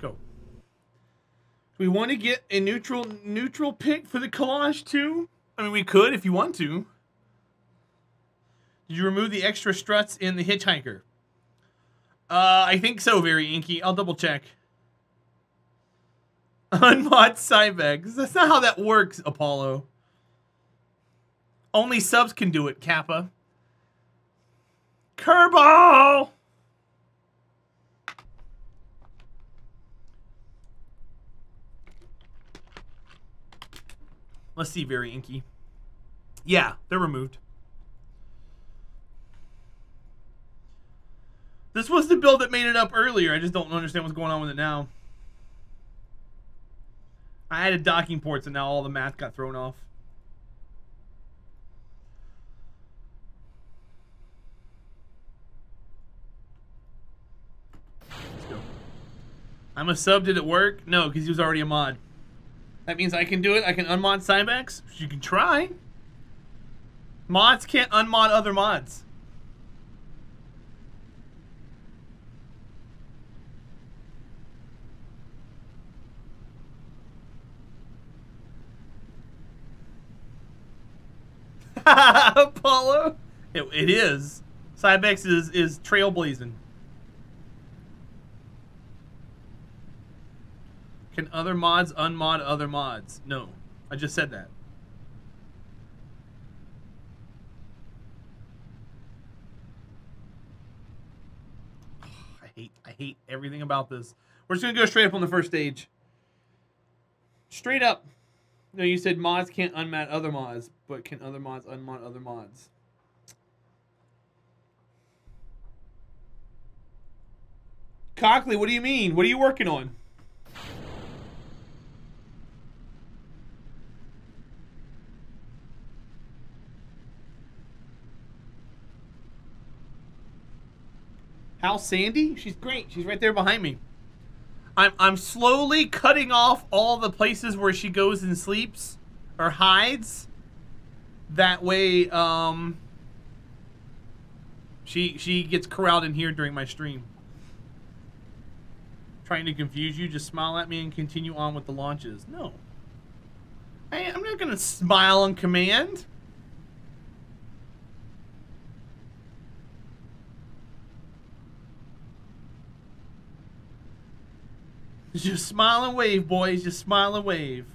Go. We want to get a neutral pick for the collage too. I mean, we could if you want to. Did you remove the extra struts in the Hitchhiker? I think so, very inky. I'll double check. Unmod Cybex. That's not how that works, Apollo. Only subs can do it, Kappa. Kerbal! Let's see, very inky. Yeah, they're removed. This was the build that made it up earlier. I just don't understand what's going on with it now. I added docking ports and now all the math got thrown off. Let's go. I'm a sub. Did it work? No, because he was already a mod. That means I can do it. I can unmod Cybex. You can try. Mods can't unmod other mods. Apollo? It is. Cybex is trailblazing. Can other mods unmod other mods? No. I just said that. I hate everything about this. We're just gonna go straight up on the first stage. Straight up. No, you said mods can't unmod other mods, but can other mods unmod other mods? Cockley, what do you mean? What are you working on? How's Sandy? She's great. She's right there behind me. I'm slowly cutting off all the places where she goes and sleeps or hides. That way, she gets corralled in here during my stream. Trying to confuse you, just smile at me and continue on with the launches. No. I'm not gonna smile on command. Just smile and wave, boys. Just smile and wave.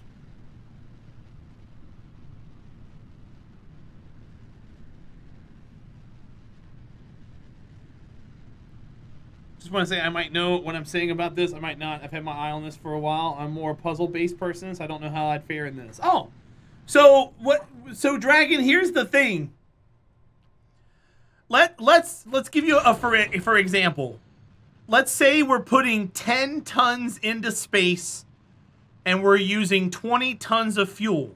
Just want to say I might know what I'm saying about this. I might not. I've had my eye on this for a while. I'm more a puzzle-based person, so I don't know how I'd fare in this. Oh, so what? So Dragon, here's the thing. Let's give you a for example. Let's say we're putting 10 tons into space and we're using 20 tons of fuel.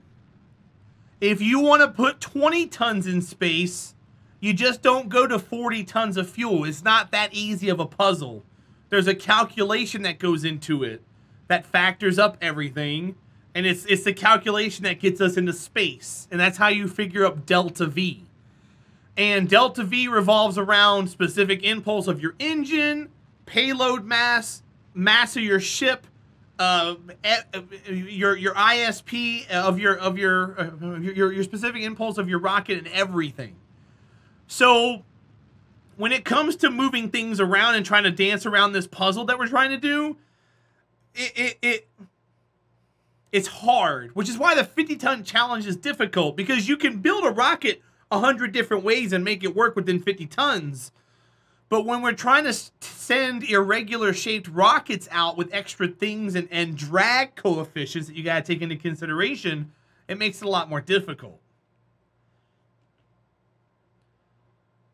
If you want to put 20 tons in space, you just don't go to 40 tons of fuel. It's not that easy of a puzzle. There's a calculation that goes into it that factors up everything, and it's the calculation that gets us into space, and that's how you figure up delta V. And delta V revolves around specific impulse of your engine, payload mass, mass of your ship, your ISP of your specific impulse of your rocket, and everything. So when it comes to moving things around and trying to dance around this puzzle that we're trying to do, it's hard, which is why the 50-ton challenge is difficult, because you can build a rocket 100 different ways and make it work within 50 tons. But when we're trying to send irregular shaped rockets out with extra things and drag coefficients that you got to take into consideration, it makes it a lot more difficult.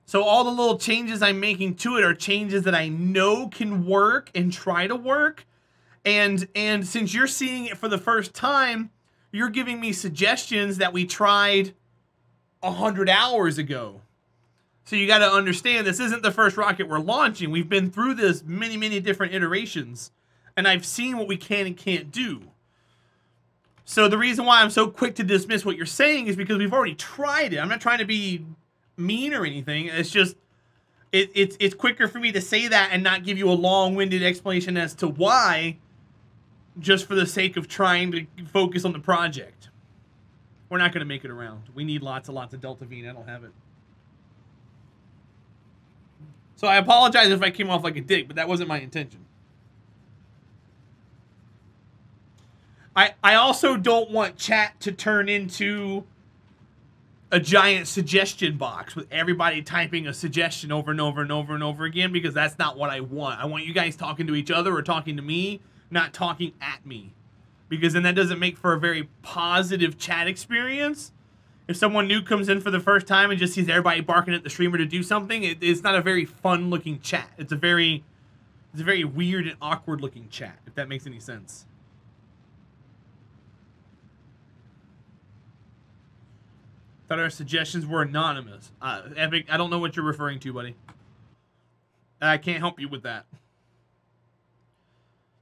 So all the little changes I'm making to it are changes that I know can work and try to work. And since you're seeing it for the first time, you're giving me suggestions that we tried 100 hours ago. So you got to understand, this isn't the first rocket we're launching. We've been through this many different iterations, and I've seen what we can and can't do. So the reason why I'm so quick to dismiss what you're saying is because we've already tried it. I'm not trying to be mean or anything. It's just, it's quicker for me to say that and not give you a long-winded explanation as to why, just for the sake of trying to focus on the project. We're not going to make it around. We need lots of Delta V, and I don't have it. So I apologize if I came off like a dick, but that wasn't my intention. I also don't want chat to turn into a giant suggestion box with everybody typing a suggestion over and over and over and over again, because that's not what I want. I want you guys talking to each other or talking to me, not talking at me. Because then that doesn't make for a very positive chat experience. If someone new comes in for the first time and just sees everybody barking at the streamer to do something, it's not a very fun-looking chat. It's a very weird and awkward-looking chat, if that makes any sense. Thought our suggestions were anonymous. Epic, I don't know what you're referring to, buddy. I can't help you with that.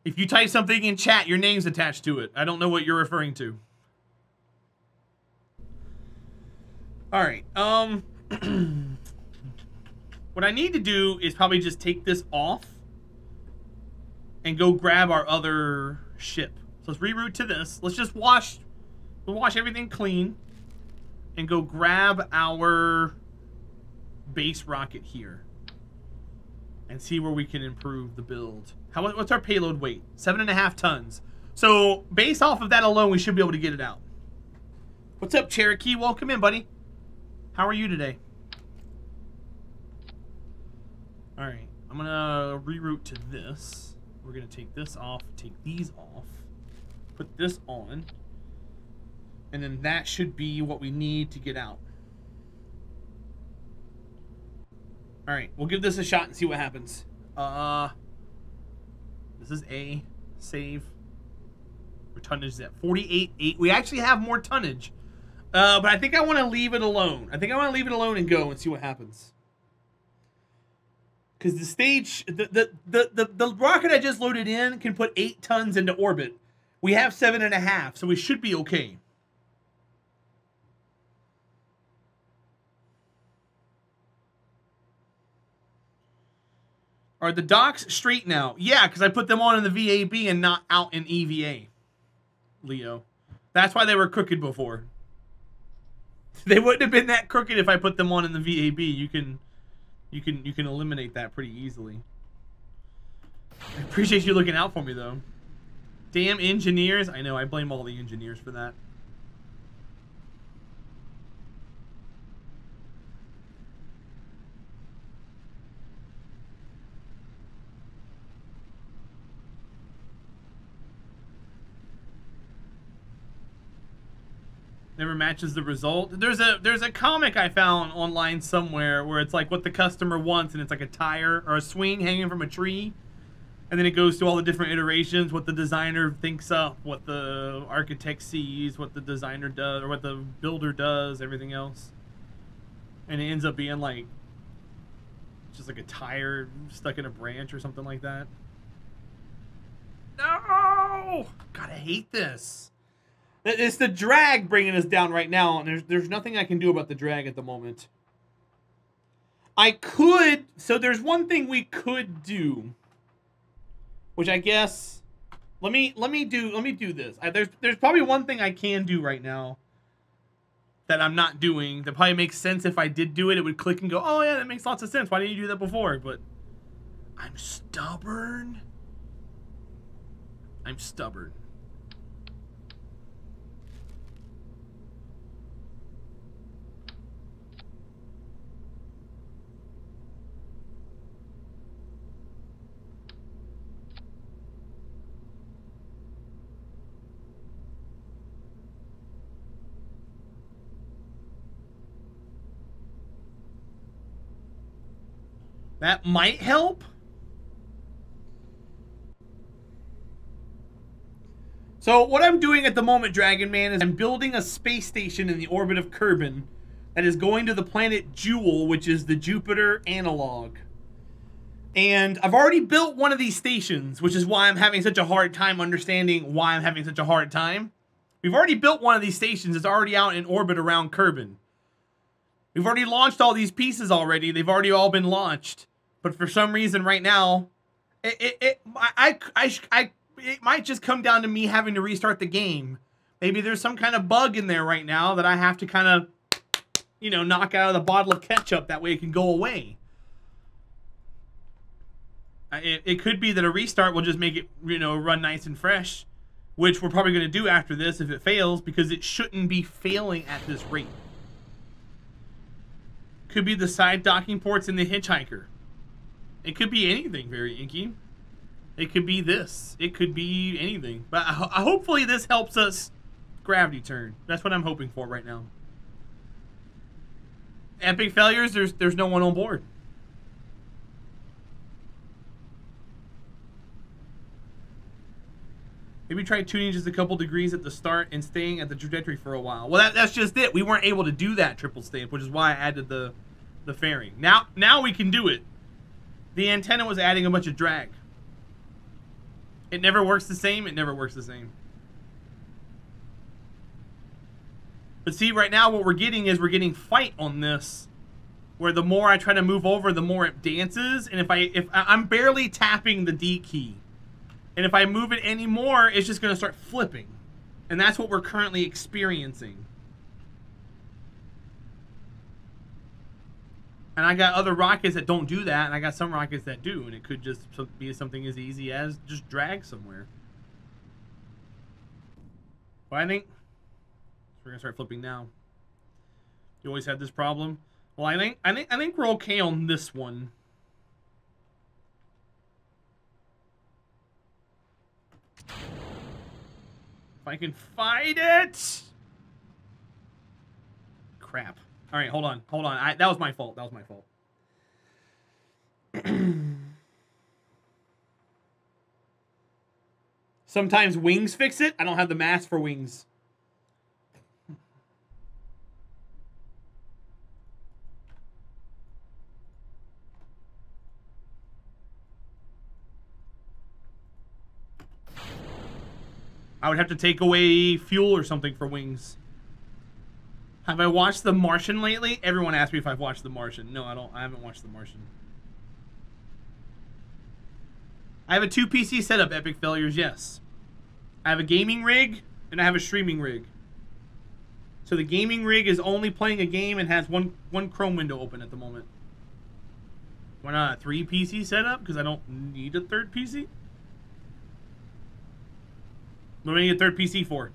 If you type something in chat, your name's attached to it. I don't know what you're referring to. Alright, what I need to do is probably just take this off and go grab our other ship. So let's reroute to this. Let's just wash everything clean and go grab our base rocket here and see where we can improve the build. What's our payload weight? 7.5 tons. So based off of that alone, we should be able to get it out. What's up, Cherokee? Welcome in, buddy. How are you today? All right, I'm gonna reroute to this. We're gonna take this off, take these off, put this on, and then that should be what we need to get out. All right, we'll give this a shot and see what happens. This is A, save. Our tonnage is at 48.8. We actually have more tonnage. But I think I want to leave it alone. I think I want to leave it alone and go and see what happens. Because the stage, the rocket I just loaded in can put 8 tons into orbit. We have 7.5, so we should be okay. Are the docks straight now? Yeah, because I put them on in the VAB and not out in EVA, Leo. That's why they were crooked before. They wouldn't have been that crooked if I put them on in the VAB. You can eliminate that pretty easily. I appreciate you looking out for me, though. Damn engineers. I know, I blame all the engineers for that. Never matches the result. There's a comic I found online somewhere where it's like what the customer wants, and it's like a tire or a swing hanging from a tree, and then it goes through all the different iterations, what the designer thinks up, what the architect sees, what the designer does, or what the builder does, everything else, and it ends up being like just like a tire stuck in a branch or something like that. No! God, I hate this. It's the drag bringing us down right now, and there's nothing I can do about the drag at the moment. I could, so there's one thing we could do, which I guess, let me do this. There's probably one thing I can do right now that I'm not doing that probably makes sense. If I did do it, it would click and go, oh yeah, that makes lots of sense. Why didn't you do that before? But I'm stubborn. I'm stubborn. That might help. So what I'm doing at the moment, Dragon Man, is I'm building a space station in the orbit of Kerbal that is going to the planet Jewel, which is the Jupiter analog. And I've already built one of these stations, which is why I'm having such a hard time understanding why I'm having such a hard time. We've already built one of these stations. It's already out in orbit around Kerbal. We've already launched all these pieces already. They've already all been launched. But for some reason right now, it might just come down to me having to restart the game. Maybe there's some kind of bug in there right now that I have to kind of, you know, knock out of the bottle of ketchup. That way it can go away. It could be that a restart will just make it, you know, run nice and fresh, which we're probably going to do after this if it fails, because it shouldn't be failing at this rate. Could be the side docking ports in the Hitchhiker. It could be anything, very inky. It could be this. It could be anything. But hopefully this helps us gravity turn. That's what I'm hoping for right now. Epic failures, there's no one on board. Maybe try tuning just a couple degrees at the start and staying at the trajectory for a while. Well, that's just it. We weren't able to do that triple stamp, which is why I added the fairing. Now we can do it. The antenna was adding a bunch of drag. It never works the same. It never works the same. But see, right now what we're getting is we're getting fight on this, where the more I try to move over, the more it dances. And if I'm barely tapping the D key. And if I move it anymore, it's just going to start flipping. And that's what we're currently experiencing. And I got other rockets that don't do that, and I got some rockets that do. And it could just be something as easy as just drag somewhere. But I think we're going to start flipping now. You always had this problem. Well, I think we're okay on this one. If I can fight it. Crap. All right, hold on. That was my fault. Sometimes wings fix it. I don't have the mask for wings. I would have to take away fuel or something for wings. Have I watched The Martian lately? Everyone asks me if I've watched The Martian. No, I don't. I haven't watched The Martian. I have a 2 PC setup, Epic Failures, yes. I have a gaming rig, and I have a streaming rig. So the gaming rig is only playing a game and has one Chrome window open at the moment. Why not a 3 PC setup? Because I don't need a third PC? What do I need a third PC for?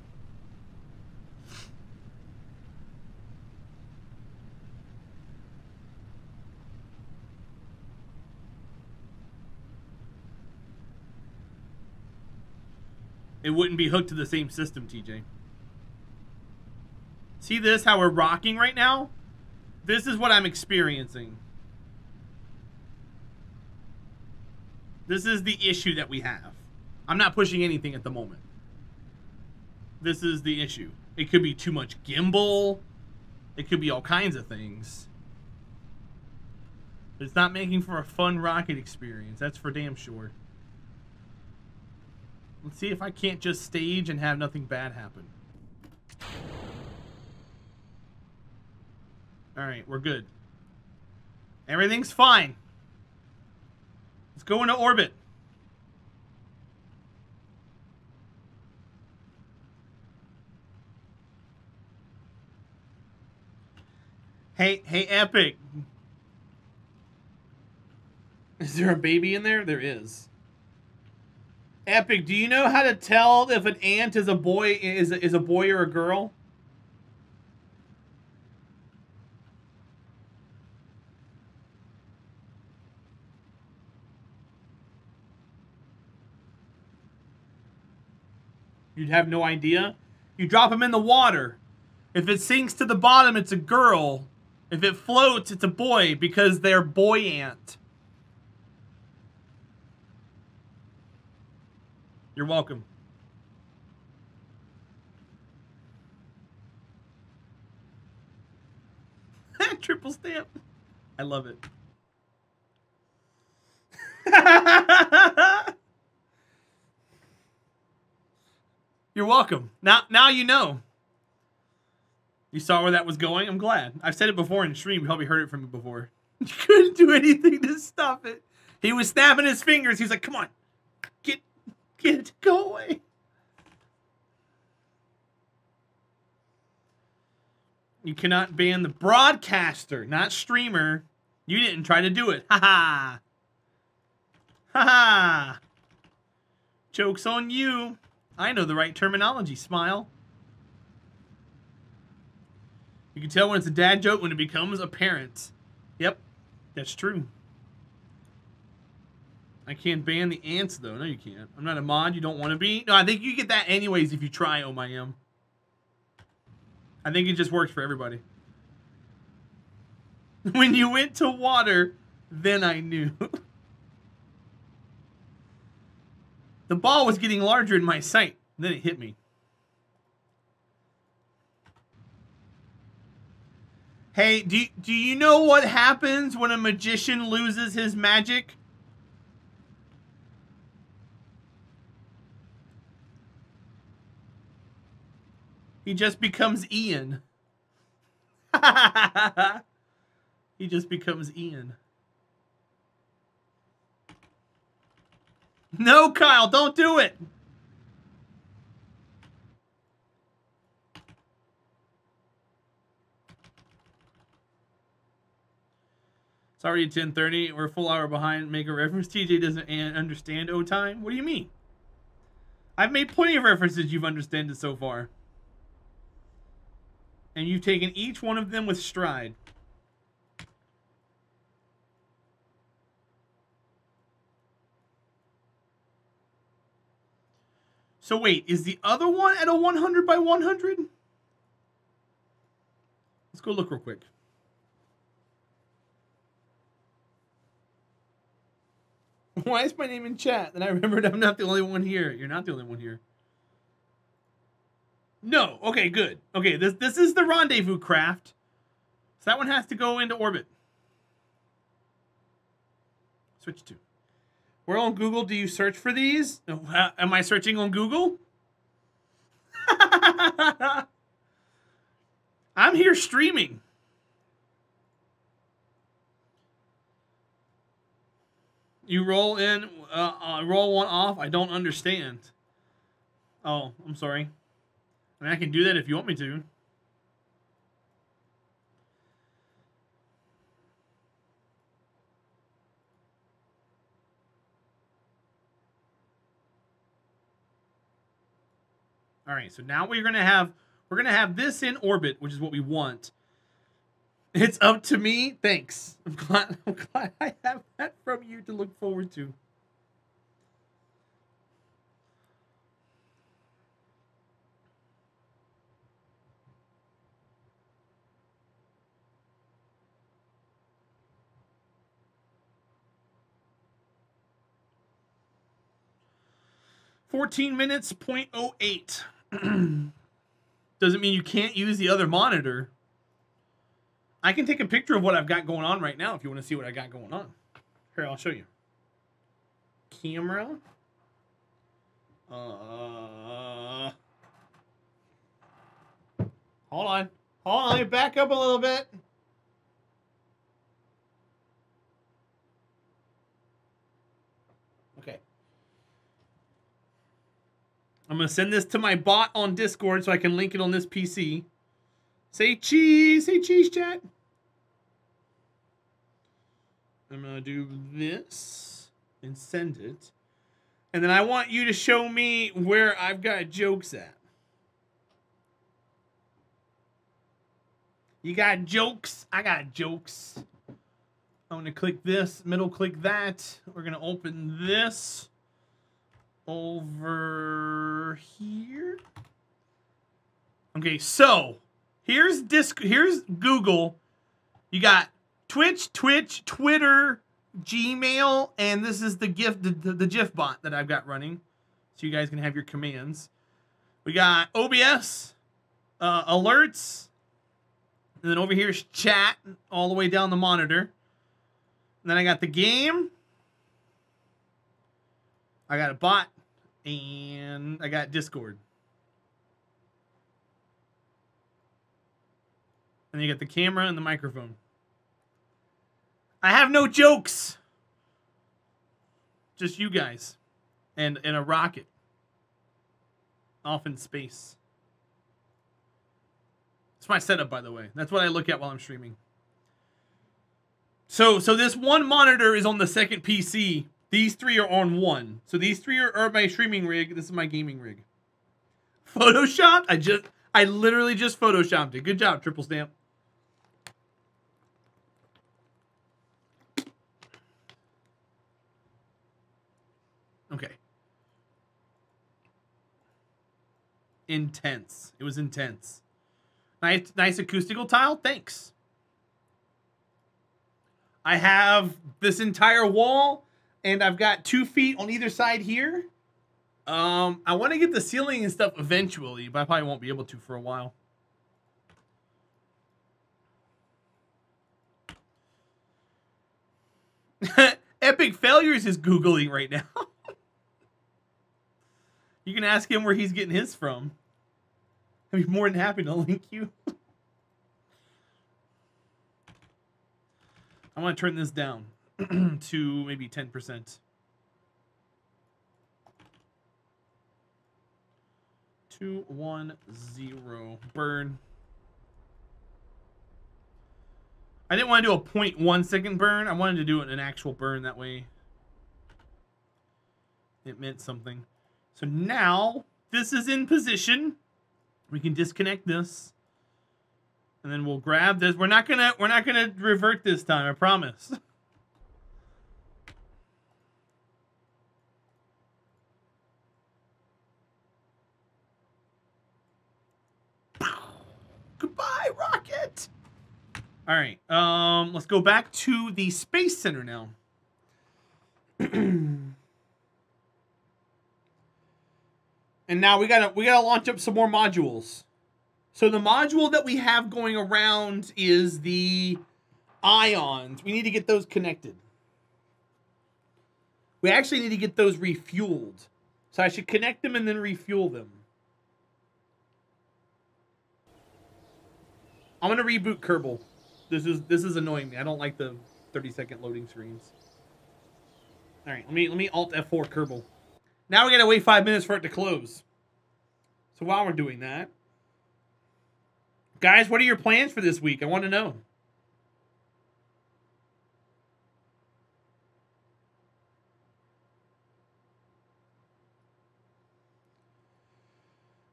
It wouldn't be hooked to the same system, TJ. See this, how we're rocking right now? This is what I'm experiencing. This is the issue that we have. I'm not pushing anything at the moment. This is the issue. It could be too much gimbal. It could be all kinds of things. But it's not making for a fun rocket experience. That's for damn sure. Let's see if I can't just stage and have nothing bad happen. Alright, we're good. Everything's fine. Let's go into orbit. Hey, Epic. Is there a baby in there? There is. Epic, do you know how to tell if an ant is a boy is a boy or a girl? You'd have no idea? You drop them in the water. If it sinks to the bottom, it's a girl. If it floats, it's a boy because they're boy ant. You're welcome. Triple stamp. I love it. You're welcome. Now you know. You saw where that was going? I'm glad. I've said it before in stream. You probably heard it from me before. You couldn't do anything to stop it. He was snapping his fingers. He's like, come on. Get it. Go away. You cannot ban the broadcaster, not streamer. You didn't try to do it. Ha ha. Ha ha. Joke's on you. I know the right terminology. Smile. You can tell when it's a dad joke when it becomes apparent. Yep, that's true. I can't ban the ants, though. No, you can't. I'm not a mod. You don't want to be. No, I think you get that anyways if you try, Oh My Am. I think it just works for everybody. When you went to water, then I knew. The ball was getting larger in my sight. Then it hit me. Hey, do you know what happens when a magician loses his magic? He just becomes Ian. He just becomes Ian. No, Kyle, don't do it. It's already 10:30. We're a full hour behind. Make a reference. TJ doesn't understand O time. What do you mean? I've made plenty of references you've understood so far. And you've taken each one of them with stride. So wait, is the other one at a 100 by 100? Let's go look real quick. Why is my name in chat? Then I remembered I'm not the only one here. You're not the only one here. No. Okay, good. Okay, this is the rendezvous craft. So that one has to go into orbit. Switch to. Where on Google do you search for these? Am I searching on Google? I'm here streaming. You roll in, roll one off. I don't understand. Oh, I'm sorry. I mean, I can do that if you want me to. All right, so now we're gonna have this in orbit, which is what we want. It's up to me. Thanks. I'm glad I have that from you to look forward to. (14 minutes, 0.08. Doesn't mean you can't use the other monitor. I can take a picture of what I've got going on right now if you want to see what I got going on. Here, I'll show you. Camera. Hold on. Let me back up a little bit. Okay. I'm going to send this to my bot on Discord so I can link it on this PC. Say cheese. Say cheese, chat. I'm going to do this and send it. And then I want you to show me where I've got jokes at. You got jokes? I got jokes. I'm going to click this, middle click that. We're going to open this over here. Okay, so here's Google. You got Twitch, Twitter, Gmail, and this is the GIF bot that I've got running, so you guys can have your commands. We got OBS, alerts, and then over here is chat all the way down the monitor. And then I got the game. I got a bot, and I got Discord. And you got the camera and the microphone. I have no jokes. Just you guys. And a rocket. Off in space. It's my setup, by the way. That's what I look at while I'm streaming. So this one monitor is on the second PC. These three are on one. So these three are my streaming rig. This is my gaming rig. Photoshopped? I literally just photoshopped it. Good job, Triple Stamp. Okay. Intense. It was intense. Nice acoustical tile. Thanks. I have this entire wall, and I've got 2 feet on either side here. I want to get the ceiling and stuff eventually, but I probably won't be able to for a while. Epic Failures is Googling right now. You can ask him where he's getting his from. I'd be more than happy to link you. I want to turn this down to maybe 10%. 210 burn. I didn't want to do a 0.1 second burn. I wanted to do an actual burn, that way it meant something. So now this is in position. We can disconnect this. And then we'll grab this. We're not gonna revert this time, I promise. Goodbye, rocket. All right. Let's go back to the Space Center now. And now we gotta launch up some more modules. So the module that we have going around is the ions. We need to get those connected. We actually need to get those refueled. So I should connect them and then refuel them. I'm gonna reboot Kerbal. This is annoying me. I don't like the 30-second loading screens. All right, let me Alt F4 Kerbal. Now we gotta wait 5 minutes for it to close. So while we're doing that, guys, what are your plans for this week? I want to know.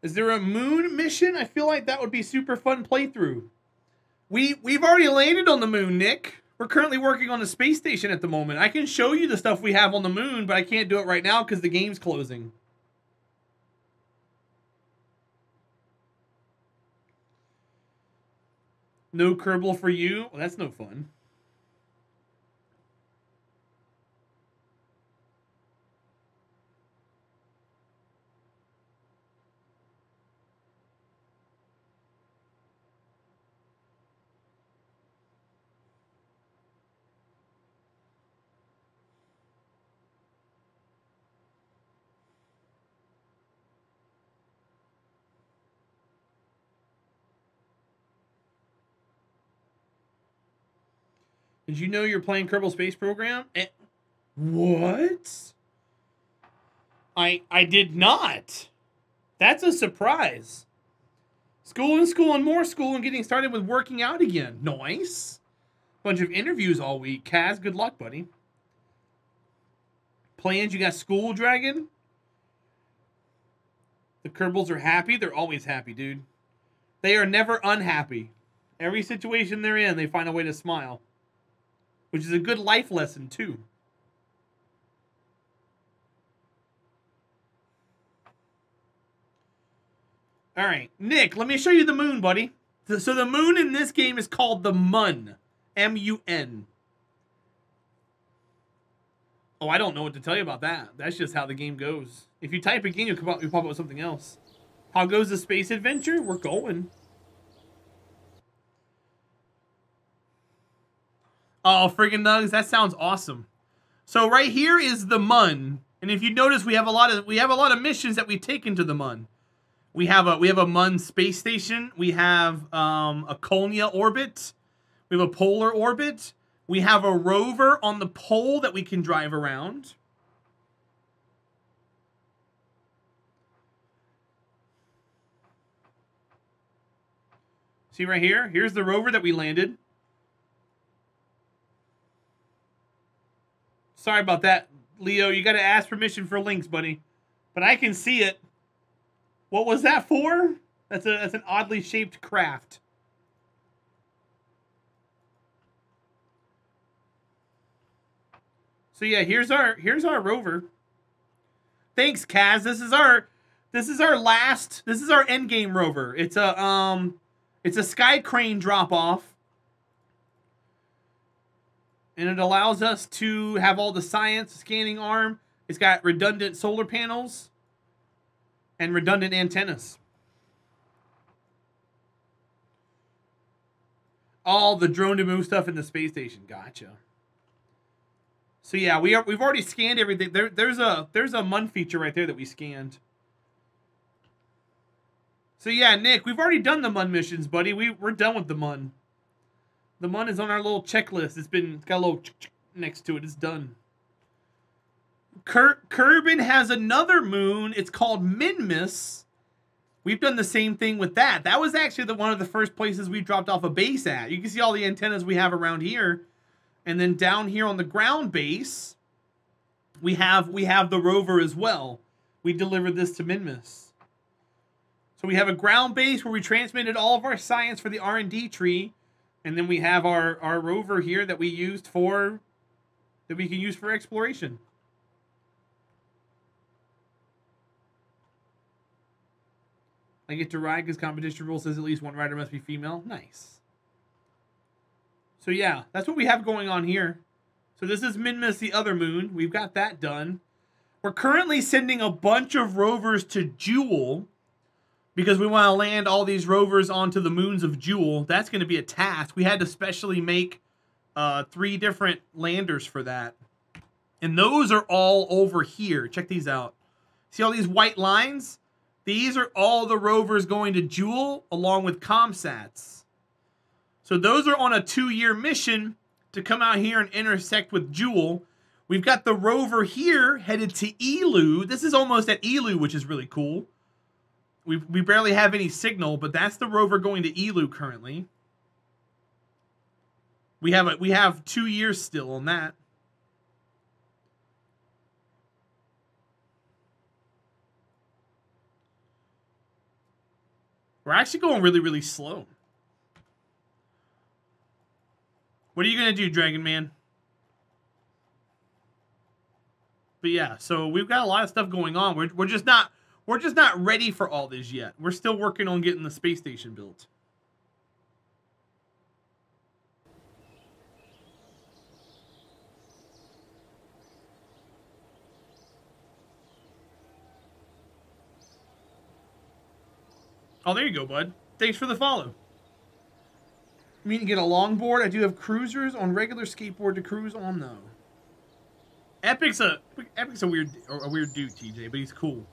Is there a moon mission? I feel like that would be super fun playthrough. We've already landed on the moon, Nick. We're currently working on the space station at the moment. I can show you the stuff we have on the moon, but I can't do it right now because the game's closing. No Kerbal for you? Well, that's no fun. Did you know you're playing Kerbal Space Program? What? I did not. That's a surprise. School and more school and getting started with working out again. Nice. Bunch of interviews all week. Kaz, good luck, buddy. Plans, you got school, Dragon? The Kerbals are happy? They're always happy, dude. They are never unhappy. Every situation they're in, they find a way to smile. Which is a good life lesson, too. All right. Nick, let me show you the moon, buddy. So the moon in this game is called the Mun. M-U-N. Oh, I don't know what to tell you about that. That's just how the game goes. If you type again, you'll pop up with something else. How goes the space adventure? We're going. Oh, friggin' nugs, that sounds awesome. So right here is the Mun, and if you notice, we have a lot of missions that we take into the Mun. We have a Mun space station. We have a Kolnia orbit. We have a polar orbit. We have a rover on the pole that we can drive around. See right here? Here's the rover that we landed. Sorry about that, Leo. You got to ask permission for links, buddy. But I can see it. What was that for? That's an oddly shaped craft. So yeah, here's our rover. Thanks, Kaz. This is our end game rover. It's a sky crane drop off. And it allows us to have all the science scanning arm. It's got redundant solar panels and redundant antennas. All the drone to move stuff in the space station. Gotcha. So yeah, we've already scanned everything. There's a Mun feature right there that we scanned. So yeah, Nick, we've already done the Mun missions, buddy. We're done with the Mun. The Mun is on our little checklist. It's got a little next to it. It's done. Kerbal has another moon. It's called Minmus. We've done the same thing with that. That was actually one of the first places we dropped off a base at. You can see all the antennas we have around here. And then down here on the ground base, we have the rover as well. We delivered this to Minmus. So we have a ground base where we transmitted all of our science for the R&D tree. And then we have our rover here that we can use for exploration. I get to ride because competition rule says at least one rider must be female. Nice. So yeah, that's what we have going on here. So this is Minmus, the other moon. We've got that done. We're currently sending a bunch of rovers to Jewel because we want to land all these rovers onto the moons of Jewel. That's going to be a task. We had to specially make 3 different landers for that. And those are all over here. Check these out. See all these white lines? These are all the rovers going to Jewel along with ComSats. So those are on a 2-year mission to come out here and intersect with Jewel. We've got the rover here headed to Elu. This is almost at Elu, which is really cool. We barely have any signal, but that's the rover going to Elu currently. We have 2 years still on that. We're actually going really, really slow. What are you going to do, Dragon Man? But yeah, so we've got a lot of stuff going on. We're just not ready for all this yet. We're still working on getting the space station built. Oh, there you go, bud. Thanks for the follow. You mean to get a longboard? I do have cruisers on regular skateboard to cruise on, though. Epic's a weird dude, TJ, but he's cool.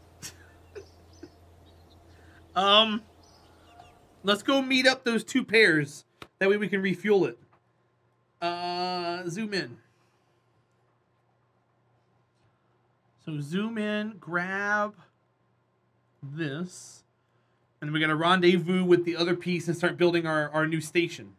Let's go meet up those 2 pairs. That way we can refuel it. Zoom in. So zoom in, grab this. And then we got to rendezvous with the other piece and start building our new station.